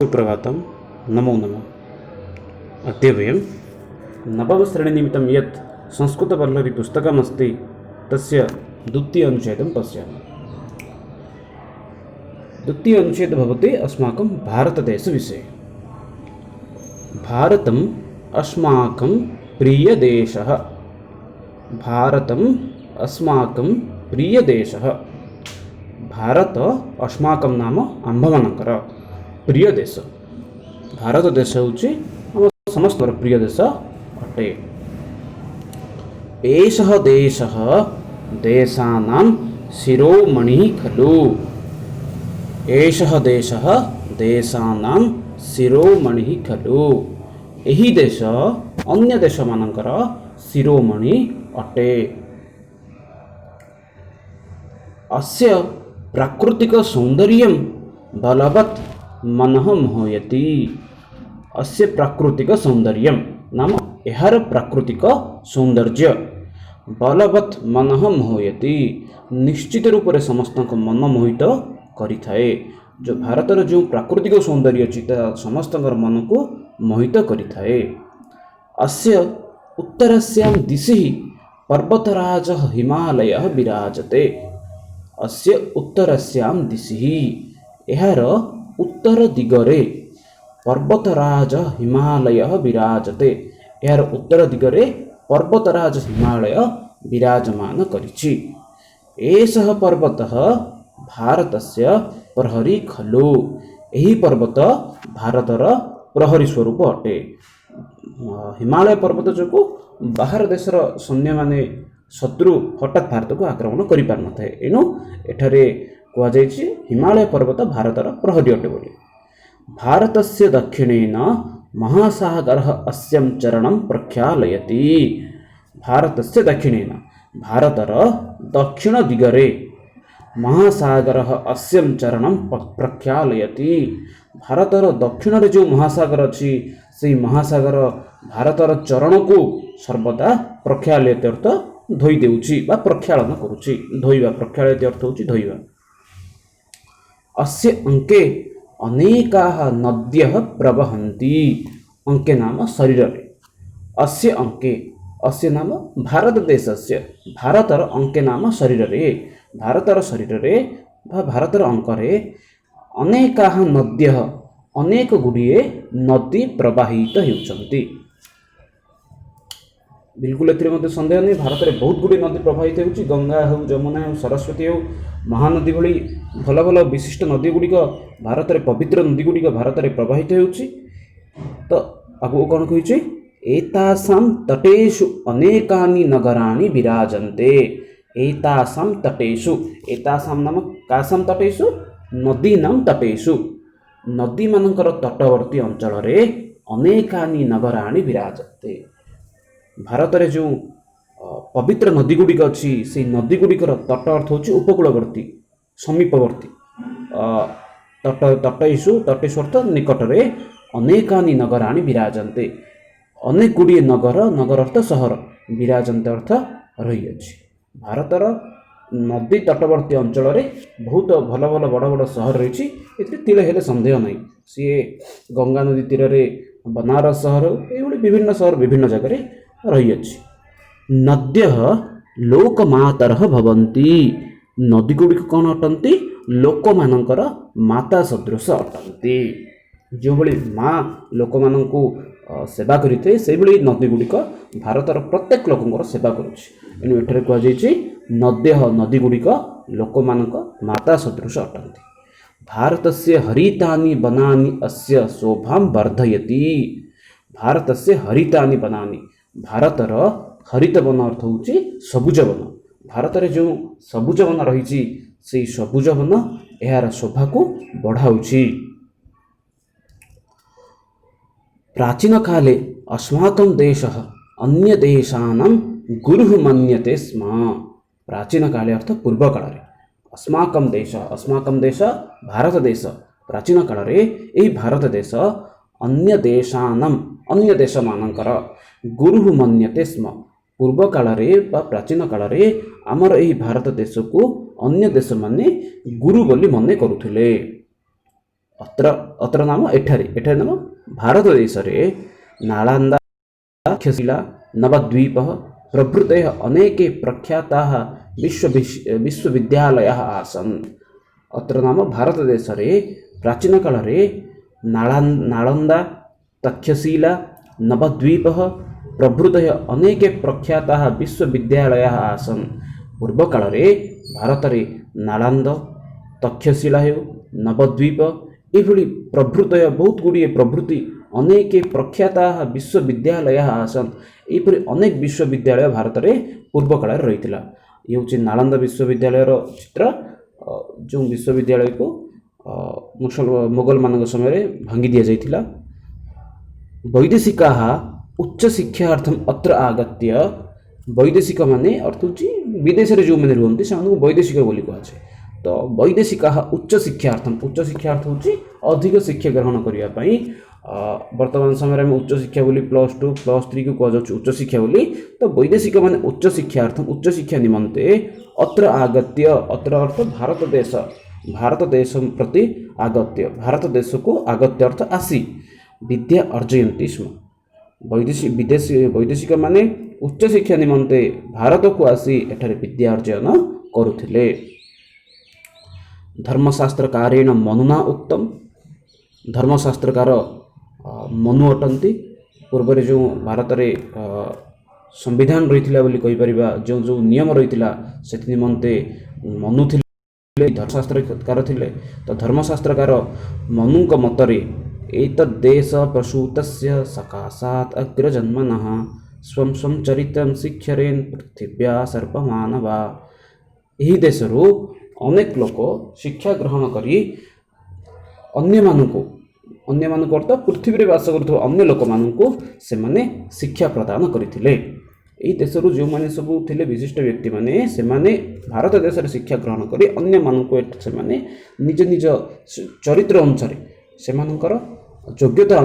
सुप्रभातं नमो नमः। अद्य वयं नवमश्रेणीनिमित्तं यत् संस्कृतवल्लरी पुस्तकमस्ति तस्य द्वितीय अनुच्छेदं पश्यामः। द्वितीय अनुच्छेदः भवति अस्माकं भारतदेशविषये। भारतम् अस्माकं प्रियदेशः। भारतम् अस्माकं प्रियदेशः। भारत अस्माकं नाम आम्भमानଙ୍କର प्रिय देश। भारत देश होची आम समस्त प्रिय देश अटे। एषः देशः देशानां शिरोमणि खलु। एषः देशः देशानां शिरोमणि खलु। एही देश अन्य देश मानकर शिरोमणि अटे। अस्य प्राकृतिक सौंदर्यं बलवत् मनः मोहयति। अस्य प्राकृतिक सौंदर्यं नाम एहार प्राकृतिक सौंदर्य बलवत् मनः मोहयति निश्चित रूप से समस्त मन मोहित करिथाए। जो भारतर जो प्राकृतिक सौंदर्य अछि समस्त मन को मोहित करिथाए। अस्य उत्तरस्यां दिशि पर्वतराज हिमालयः विराजते। अस्य उत्तरस्यां दिशि एहार उत्तर दिगरे पर्वतराज हिमालय विराजते। यार उत्तर दिगरे पर्वतराज हिमालय विराजमान करिछि। एषः पर्वतः भारतस्य प्रहरी खलु। एही पर्वत भारतर प्रहरी स्वरूप अटे। हिमालय पर्वत जोगु बाहर देशर सैन्य माने शत्रु हठात भारत को आक्रमण करि पार न थाए। एनु एठारे कुहाଯାଇଛି हिमालय पर्वत भारतर प्रहरी अटे बोली। भारतस्य दक्षिणेन महासागरः अस्यं चरणं प्रख्यालयति। भारतस्य दक्षिणेन भारतर दक्षिण दिगरे महासागरः अस्यं चरणं प्रख्यालयति। भारतर दक्षिण रे जो महासागर अछि से महासागर भारतर चरण को सर्वदा प्रख्यालयति अर्थ धोई देउछि बा प्रक्षालन करूछि। धोइबा प्रख्यालयति अर्थ होछि धोइबा। अस्य अंके अनेकाः नद्यः प्रवहन्ति। अंके नाम शरीर रे। अस्य अंके अस्य नाम भारत देशस्य भारतर अंके नाम शरीर रे। भारतर शरीर रे बा भारतर अंक रे अनेकाः नद्यः अनेक गुड़िए नदी प्रवाहित हेउछन्ति। बिल्कुल एथिरे मते संदेह नहीं। भारत में बहुत गुड़ी नदी प्रवाहित होउछि। गंगा हो जमुना हो सरस्वती हो महानदी भली भल भल विशिष्ट नदी गुड़िक भारत में पवित्र नदी गुड़िक भारत में प्रवाहित होउछि। तो आगु कौन कहिछि एतासां तटेषु अनेकानि नगराणि विराजन्ते। एतासां तटेषु एतासां नाम कासां तटेषु नदीनां तटेषु नदी मानकर तटवर्ती अंचल रे अनेकानि नगराणि विराजन्ते। भारत में जो पवित्र नदी गुड़िक अच्छी से नदी गुड़िकर तट अर्थ होची उपकूलवर्ती समीपवर्ती तटेषु तटेषु अर्थ निकट में अनेकानि नगराणि विराजन्ते। अनेक गुड़िए नगर नगर अर्थ सहर विराजन्ते अर्थ रही अछि। भारतर नदी तटवर्ती अंचल रे बहुत भल भल बड़ बड़ सहर रही। तिले हेले संदेह नहीं। सी गंगा नदी तीर रे बनारस सहर ये विभिन्न सहर विभिन्न जगह रही अछि। नद्यः लोकमातरः भवन्ति। नदी गुड़िक कौन अटंती लोक मानकर माता सदृश अटंती। जो भली माँ लोक मानकु सेवा करिथे से भली नदी गुड़िक भारतर प्रत्येक लोकंकर सेवा करुछि। एनु एठारे कुहा जायछि नद्यः नदी गुड़िक लोक मानक माता सदृश अटंती। भारतस्य हरितानि वनानि अस्य शोभां वर्धयति। भारतस्य हरितानि वनानि भारतर हरित वन अर्थ होची सबुज वन। भारत में जो सबुज वन रही से सबुज वन यार शोभा को बढ़ाऊँगी। प्राचीन काले अस्माकं देशः अन्य देशानां गुरुः मन्यते स्म। प्राचीन काले अर्थ पूर्व काल अस्माकं देश भारत देश प्राचीन काल रे एही भारत देश अन्य देशानां अन्य देश मानकर गुरुः मन्यते स्म। पूर्व काल रे बा प्राचीन काल रे आमर एही भारत देश को अन्य देश माने गुरु बोली मने करुथिले। अत्र अत्र नाम एठारे एठारे नाम भारतदेशे नालन्दा तक्षशिला नवद्वीपः प्रभृतयः अनेके प्रख्याताः विश्वविद्यालयाः आसन्। अत्र नाम भारतदेशे प्राचीनकाले नालन्दा तक्षशिला नवद्वीपः प्रभृतयः अनेके प्रख्याताः विश्वविद्यालयाः आसन्। पूर्वकाले भारतरे नालन्दा तक्षशिला हेउ नवद्वीप एभଳି प्रभृतय बहुत गुड़िए प्रभृति अनेके प्रख्याताः विश्वविद्यालयाः आसन्। एपरि अनेक विश्वविद्यालय भारत में पूर्व काल रही ये हूँ नालंदा विश्वविद्यालय चित्र जो विश्वविद्यालय को मुगल मान समय भांगी दि जाइथिला। वैदेशिका उच्च शिक्षार्थम अत्र आगत्य वैदेशिक माने अर्थ हूँ विदेश जो मैंने रुहति से वैदेशिक बोली कहुए। तो वैदेशिका उच्च शिक्षार्थ हूँ अधिक शिक्षा ग्रहण करने वर्तमान समय में उच्च शिक्षा बोली +2 +3 को कह उच्च शिक्षा बोली। तो वैदेशिक माने उच्च शिक्षार्थम उच्च शिक्षा निमंते अत्र आगत्य अत्र अर्थ भारत देश प्रति आगत्य भारत देश को आगत्य अर्थ आसी विद्या अर्जयन्ति स्म। वैदेशिक माने उच्च शिक्षा निमंते भारत को आसी एठारे विद्या अर्जन करुथिले। धर्मशास्त्रकारेण मनुना उक्तम धर्मशास्त्रकार मनु अटंती। पूर्व जो भारत में संविधान रही जो जो नियम रही से निमंते मनु थे धर्मशास्त्रकार थिले। तो धर्मशास्त्रकार मनु मतरे एतद्देश प्रसूतस्य सकाशात् अग्रजन्मनः स्वं स्वं चरित्रं शिक्षरेन् पृथिव्या सर्वमानवा। यही देशरू अनेक लोक शिक्षा ग्रहण करी अन्य मानक अर्थ पृथ्वी बास कर अन्य लोक मानक से माने शिक्षा प्रदान करथिले। यही देशरू जो माने सब थिले विशिष्ट व्यक्ति माने से माने भारत देश रे शिक्षा ग्रहण करी अन्य मानक से माने निज निज चरित्र अनुसार से मानकर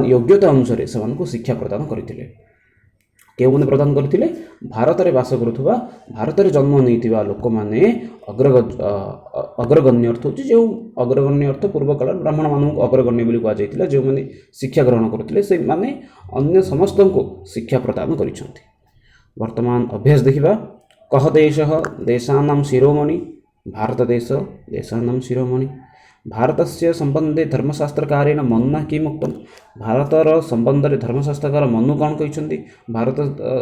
योग्यता अनुसार से मानक शिक्षा प्रदान करथिले। केउ माने प्रदान करथिले भारत रे बास करुवा भारत रे जन्म नैतिबा लोक माने अग्रगण्य अर्थ होची जो अग्रगण्य अर्थ पूर्व काल ब्राह्मण मानक अग्रगण्य बोली कहा जायतिला। जो माने शिक्षा ग्रहण करथिले से माने अन्य समस्त को शिक्षा प्रदान करिसंती। वर्तमान अभ्यास देखिबा कह देशः देशानां शिरोमणि भारत देश देशानां शिरोमणि। भारतस्य संबंधे धर्मशास्त्रकारेण मनुना किम् उक्तम् भारतर संबंध में धर्मशास्त्रकार मनु कौन कहते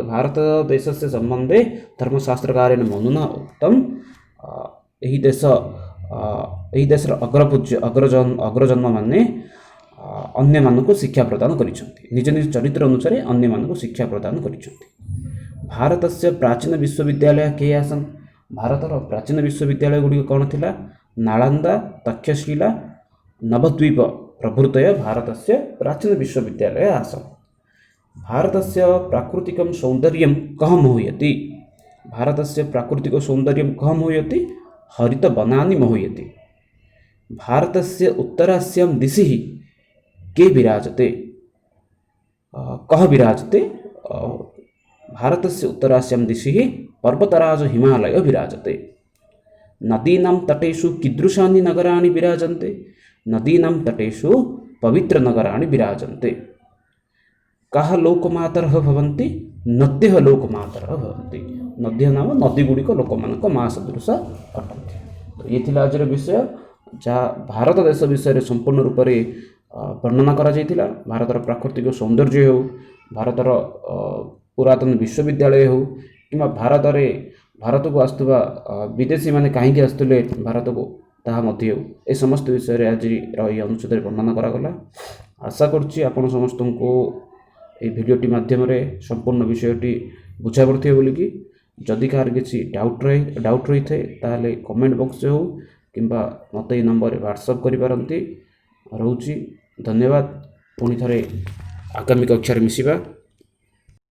भारत देशस्य संबंधे धर्मशास्त्रकारेण मनुना उक्तम् यही देश अग्रपूज्य अग्रजन्म माने अन्य मानक शिक्षा प्रदान करिसंती निज निज चरित्र अनुसार अन्य मानक शिक्षा प्रदान करिसंती। भारतस्य प्राचीन विश्वविद्यालय के आसन् भारतर प्राचीन विश्वविद्यालय गुड़िक कौन थिला नालंदा तक्षशिला नवद्वीप प्रभृतय भारतस्य प्राचीन विश्वविद्यालय आसन्। भारतस्य प्राकृतिकं सौन्दर्यं कः मोहयति भारतस्य प्राकृतिक सौन्दर्यं कः मोहयति हरित वनानि मोहयति। भारतस्य उत्तरास्यां दिशि के विराजते कः विराजते भारतस्य उत्तरास्यां दिशि पर्वतराज हिमालय विराजते। नदीनां तटेषु कीदृशानि नगराणि विराजन्ते नदीनां तटेषु पवित्रनगराणि विराजन्ते। कः लोकमातरः भवन्ति नद्यः लोकमातरः भवन्ति। नद्यः नाम नदी गुड़िक लोकमानक मां सदृश अटन्ति। तो ये थिला आजर विषय जहाँ भारत देश विषय संपूर्ण रूप से वर्णना करा जायतिला। भारतर प्राकृतिक सौंदर्य हो भारतर पुरातन विश्वविद्यालय हो कि भारत को आसुवा विदेशी माने कहीं आसुले भारत को ताहा मध्य ए समस्त विषय आज ये अनुच्छेद वर्णना करागला। आशा करुच्ची आपण समस्त को ये भिडियोटी माध्यम संपूर्ण विषयटी बुझा पड़े बोलिकी। जदि कहार किसी डाउट रही थे ताहले कमेंट बॉक्स हो कि मत ये नंबर व्हाट्सअप करिपारंती। रोची धन्यवाद। पुणी थे आगामी कक्षा मिसिबा।